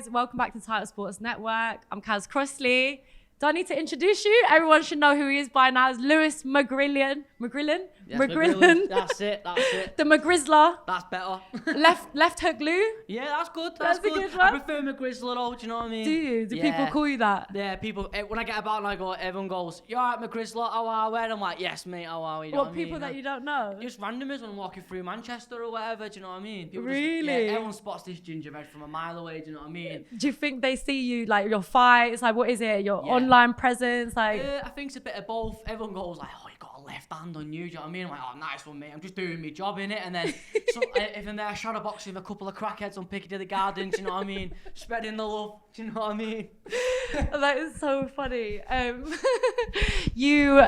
guys, welcome back to Title Sports Network. I'm Crossley. Do I need to introduce you? Everyone should know who he is by now. It's Lerone McGrillan. McGrillan? Yes, McGrillan. That's it. The McGrizzler. That's better. left hook glue. Yeah, that's good. That's That's a good. good one. I prefer McGrizzler though, do you know what I mean? Do you? Do Yeah. people call you that? Yeah, people, when I get about and I go, everyone goes, you alright McGrizzler, how are we? And I'm like, yes mate, how are we? You know What, people I mean? that you don't know? Just randomers when I'm walking through Manchester or whatever, do you know what I mean? People Really? Yeah, everyone spots this gingerbread from a mile away, do you know what I mean? Do you think they see you, like, your fights? Like, what is it? Your Yeah. online presence? Like, I think it's a bit of both. Everyone goes like, oh, you got a left hand on you, do you know what I mean? I'm like, oh, nice one, mate. I'm just doing my job, innit? And then if I'm there shadowboxing with a couple of crackheads on Piccadilly Gardens, do you know what I mean? Spreading the love, do you know what I mean? that is so funny. You,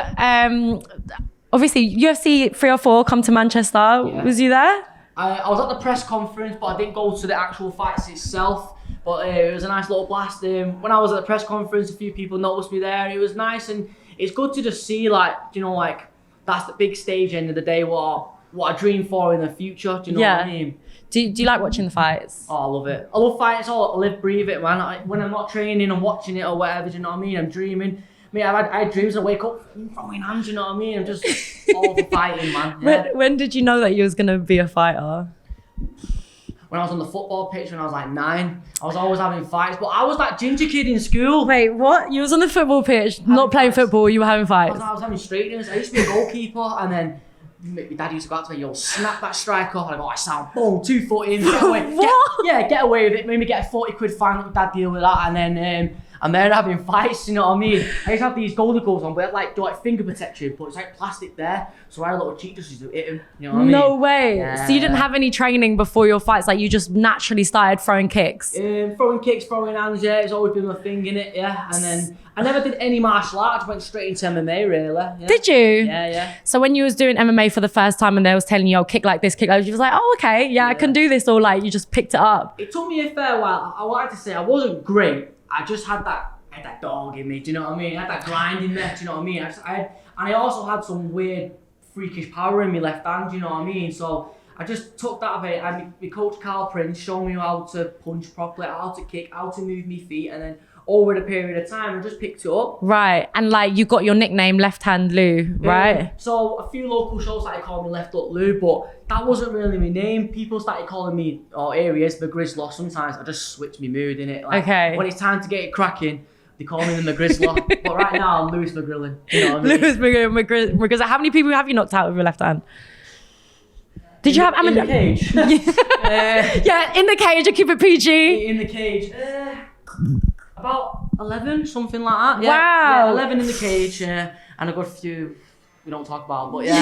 obviously, UFC 3 or 4 come to Manchester. Yeah. Was you there? I was at the press conference, but I didn't go to the actual fights itself. But it was a nice little blast. When I was at the press conference, a few people noticed me there. It was nice, and it's good to just see, like, you know, like, that's the big stage end of the day, what I dream for in the future. Do you know what I mean? Do you like watching the fights? Oh, I love it. I love fights. I live, breathe it, man. When I'm not training, I'm watching it or whatever. Do you know what I mean? I'm dreaming. I mean, I had dreams. I wake up throwing hands. You know what I mean? I'm just all for fighting, man. Yeah. When did you know that you was gonna be a fighter? When I was on the football pitch when I was like 9, I was always having fights. But I was that ginger kid in school. Wait, what? You was on the football pitch, not playing fights. football. You were having fights. I was having straight-ins. I used to be a goalkeeper, and then my dad used to go out to me, yo, snap that strike off. And I go, I sound, boom, 2 foot in, get away. What? Get away with it. Maybe get a 40 quid fine, let my dad deal with that. And then I'm there having fights, you know what I mean? I used to have these goalie gloves on, but do like finger protection, but it's like plastic there. So I had a little cheek just to hit him, you know what I mean? No way. Yeah. So you didn't have any training before your fights? Like, you just naturally started throwing kicks? Throwing kicks, throwing hands, yeah, it's always been my thing, innit, yeah. And then I never did any martial arts, went straight into MMA, really. Yeah. Did you? Yeah. So when you was doing MMA for the first time and they was telling you, oh, kick like this, kick like this, you was like, oh, okay, yeah, I can do this, or like you just picked it up? It took me a fair while. I wanted to say I wasn't great. I just had that dog in me, do you know what I mean? I had that grind in there, do you know what I mean? And I also had some weird, freakish power in my left hand, do you know what I mean? So I just took that of it. And my coach Carl Prince showed me how to punch properly, how to kick, how to move my feet, and then over the period of time, I just picked it up. Right, and like you got your nickname Left Hand Lou, right? So a few local shows started calling me Left Hook Lou, but that wasn't really my name. People started calling me, oh, here he is, the Grizzler. Sometimes I just switch my mood in it. Like, okay. When it's time to get it cracking, they call me the McGrizzler. But right now, I'm Lewis McGrillan. You know what I mean? Lewis McGrillan. How many people have you knocked out with your left hand? Did you have in the cage? Yeah, in the cage. I keep it PG. In the cage. About 11, something like that. Yeah, Wow. Yeah, 11 in the cage, and I got a few we don't talk about, but yeah.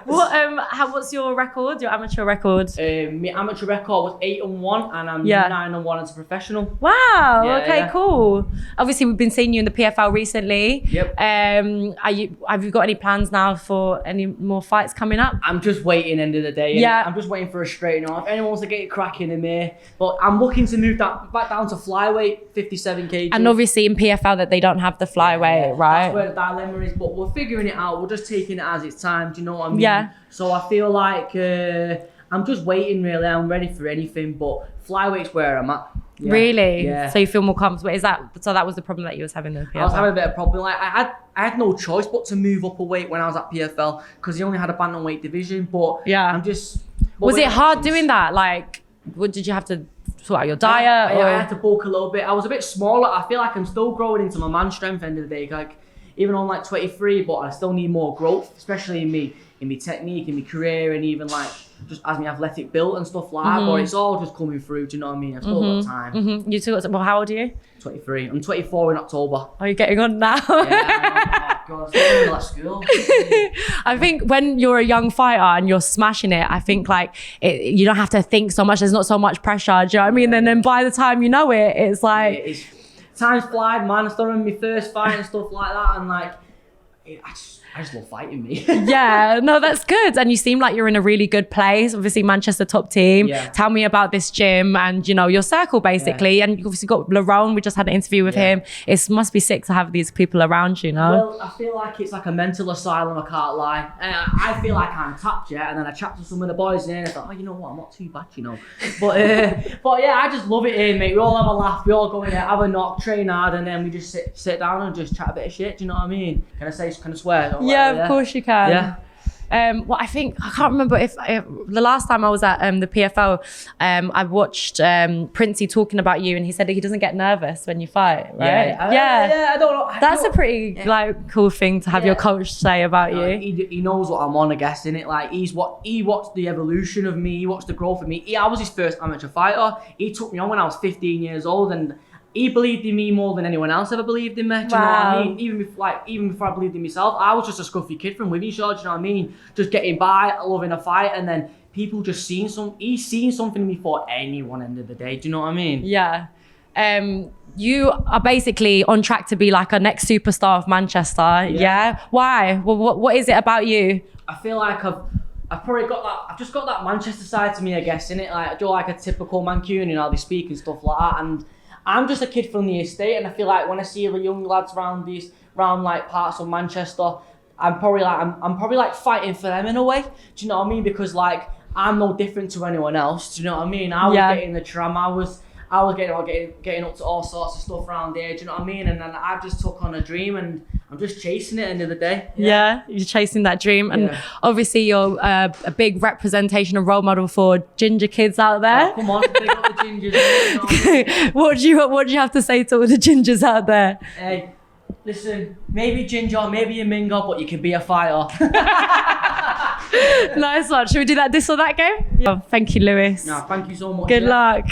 What's your record? Your amateur record? My amateur record was 8-1, and I'm 9-1 as a professional. Wow. Yeah, okay. yeah. Cool. Obviously, we've been seeing you in the PFL recently. Yep. Have you got any plans now for any more fights coming up? I'm just waiting. End of the day. Yeah. I'm just waiting for a straight off. If anyone wants to get it cracking in me, but I'm looking to move that back down to flyweight, 57 kg. And obviously in PFL that they don't have the flyweight, right? That's where the dilemma is, but we're figuring it out. We're just taking it as it's time. Do you know what I mean? Yeah. So I feel like I'm just waiting. Really, I'm ready for anything, but flyweight's where I'm at. Yeah. Really? Yeah. So you feel more comfortable? So that was the problem that you was having in the PFL? I was having a bit of a problem. Like I had no choice but to move up a weight when I was at PFL because they only had a bantamweight division. But yeah, I'm just. Was it hard doing that? Like, what did you have to sort out your diet? I had to bulk a little bit. I was a bit smaller. I feel like I'm still growing into my man strength. End of the day, like even though I'm like 23, but I still need more growth, especially in my technique, in my career, and even like just as my athletic build and stuff like that. But it's all just coming through. Do you know what I mean? I've still got time. You still got. Well, how old are you? 23. I'm 24 in October. Are you getting on now? Yeah, oh God, I'm still at school. I think when you're a young fighter and you're smashing it, I think like you don't have to think so much. There's not so much pressure. Do you know what I mean? And then by the time you know it, it's like time's flied, man. I started my first fight and stuff like that, and like I just love fighting, me. Yeah, no, that's good. And you seem like you're in a really good place. Obviously, Manchester top team. Yeah. Tell me about this gym and, you know, your circle basically. Yeah. And you've obviously got Lerone. We just had an interview with him. It must be sick to have these people around you, know? Well, I feel like it's like a mental asylum, I can't lie. I feel like I'm tapped, and then I chat to some of the boys in and I thought, oh, you know what, I'm not too bad, you know. But yeah, I just love it here, mate. We all have a laugh, we all go in here, have a knock, train hard, and then we just sit down and just chat a bit of shit, do you know what I mean? Can I swear? Yeah, of course you can. Yeah. Well, I can't remember if the last time I was at the PFL, I watched Princey talking about you, and he said that he doesn't get nervous when you fight, right? Yeah, I don't know. That's a pretty cool thing to have your coach say about you. He knows what I'm on, I guess, innit? Like he watched the evolution of me, he watched the growth of me. I was his first amateur fighter. He took me on when I was 15 years old, and he believed in me more than anyone else ever believed in me. Do you know what I mean? Even before I believed in myself, I was just a scruffy kid from Wythenshawe, do you know what I mean? Just getting by, loving a fight, and then people just he's seen something in me for anyone end of the day, do you know what I mean? Yeah. You are basically on track to be like a next superstar of Manchester. Yeah. Why? What is it about you? I feel like I've probably got that. I've just got that Manchester side to me, I guess, innit? Like I do like a typical Mancunian, how they speak and stuff like that, and I'm just a kid from the estate, and I feel like when I see the young lads around like parts of Manchester, I'm probably like fighting for them in a way. Do you know what I mean? Because like I'm no different to anyone else. Do you know what I mean? I was getting the tram. I was getting up to all sorts of stuff around here. Do you know what I mean? And then I just took on a dream, and I'm just chasing it. At the end of the day. Yeah, you're chasing that dream, and obviously you're a big representation and role model for ginger kids out there. Oh, come on, big up the gingers. You know what I mean? What do you have to say to all the gingers out there? Hey, listen, maybe ginger, maybe a mingo, but you can be a fighter. Nice one. Should we do that this or that game? Yeah. Oh, thank you, Lewis. No, thank you so much. Good luck.